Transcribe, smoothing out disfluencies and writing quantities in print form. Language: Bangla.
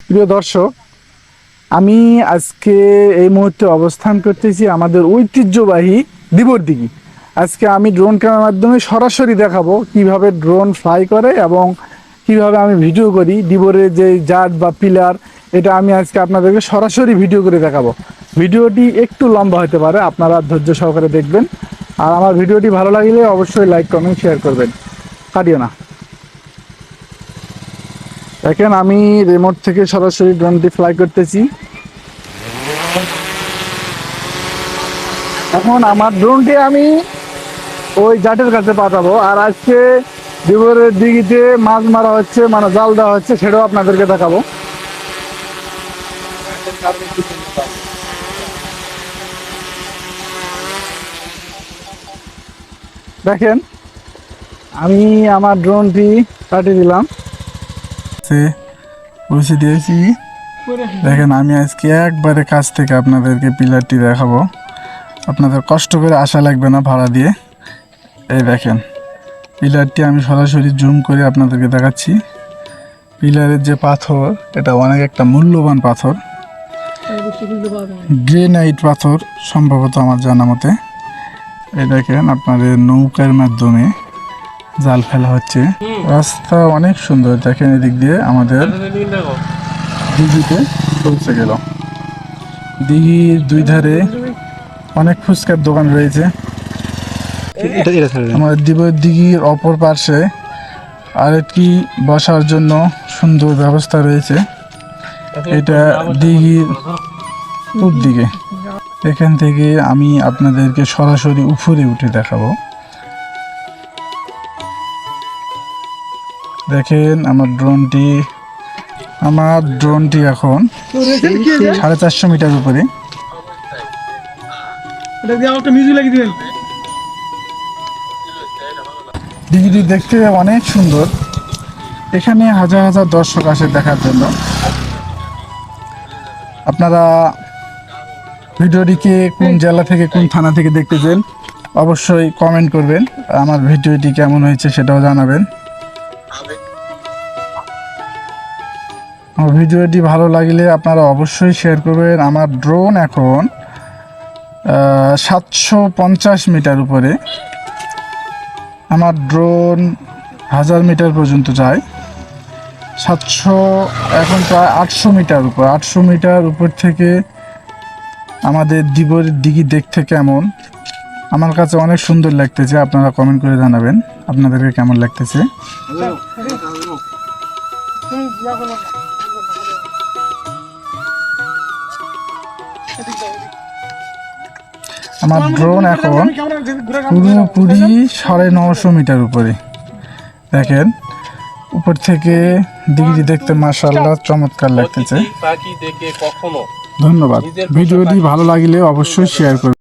প্রিয় দর্শক, আমি আজকে এই মুহূর্তে অবস্থান করতেছি আমাদের ঐতিহ্যবাহী দিবর দিঘি। আজকে আমি ড্রোন ক্যামেরার মাধ্যমে সরাসরি দেখাবো কিভাবে ড্রোন ফ্লাই করে এবং কিভাবে আমি ভিডিও করি দিবরের যে জাট বা পিলার। এটা আমি আজকে আপনাদেরকে সরাসরি ভিডিও করে দেখাবো। ভিডিওটি একটু লম্বা হতে পারে, আপনারা ধৈর্য সহকারে দেখবেন। আর আমার ভিডিওটি ভালো লাগলে অবশ্যই লাইক কমেন্ট শেয়ার করবেন, কাটিও না। দেখেন, আমি রিমোট থেকে সরাসরি ড্রোনটি ফ্লাই করতেছি। এখন আমার ড্রোনটি আমি ওই জাটের কাছে পাঠাবো। আর আজকে দিবরের দিঘিতে মাছ মারা হচ্ছে, মানে জাল দেওয়া হচ্ছে, সেটাও আপনাদেরকে দেখাবো। দেখেন, আমি আমার ড্রোনটি পাঠিয়ে দিলাম, পৌঁছে দিয়েছি। দেখেন, আমি আজকে একবারে কাছ থেকে আপনাদেরকে পিলারটি দেখাবো। আপনাদের কষ্ট করে আসা লাগবে না ভাড়া দিয়ে। এই দেখেন, পিলারটি আমি সরাসরি জুম করে আপনাদেরকে দেখাচ্ছি। পিলারের যে পাথর, এটা অনেক একটা মূল্যবান পাথর, গ্রেনাইট পাথর সম্ভবত আমার জানা মতে। এই দেখেন, আপনাদের নৌকার মাধ্যমে জাল ফেলা হচ্ছে। রাস্তা অনেক সুন্দর, দেখেন এদিক দিয়ে আমাদের দিঘিতে পৌঁছে গেল। দিঘির দুই ধারে অনেক ফুচকার দোকান রয়েছে। আমাদের দিঘির অপর পার্শ্বে আরেকটি বসার জন্য সুন্দর ব্যবস্থা রয়েছে। এটা দিঘির পূব দিকে। এখান থেকে আমি আপনাদেরকে সরাসরি উপরে উঠে দেখাবো। দেখেন, আমার ড্রোনটি এখন 450 মিটার উপরে। দিঘিটি দেখতে অনেক সুন্দর। এখানে হাজার হাজার দর্শক আসে দেখার জন্য। আপনারা ভিডিওটিকে কোন জেলা থেকে, কোন থানা থেকে দেখতেছেন অবশ্যই কমেন্ট করবেন। আমার ভিডিওটি কেমন হয়েছে সেটাও জানাবেন। আমার ভিডিওটি ভালো লাগলে আপনারা অবশ্যই শেয়ার করবেন। আমার ড্রোন এখন 750 মিটার উপরে। আমার ড্রোন 1000 মিটার পর্যন্ত যায়। 700 এখন প্রায় 800 মিটার উপর। 800 মিটার উপর থেকে আমাদের দিবরের দিঘি দেখতে কেমন, আমার কাছে অনেক সুন্দর লাগতেছে। আপনারা কমেন্ট করে জানাবেন আপনাদেরকে কেমন লাগতেছে। আমার ড্রোন এখন পুরোপুরি 950 মিটার উপরে। দেখেন, উপর থেকে দিঘিটি দেখতে মাশাআল্লাহ চমৎকার লাগতেছে। ধন্যবাদ। ভিডিওটি ভালো লাগলে অবশ্যই শেয়ার করুন।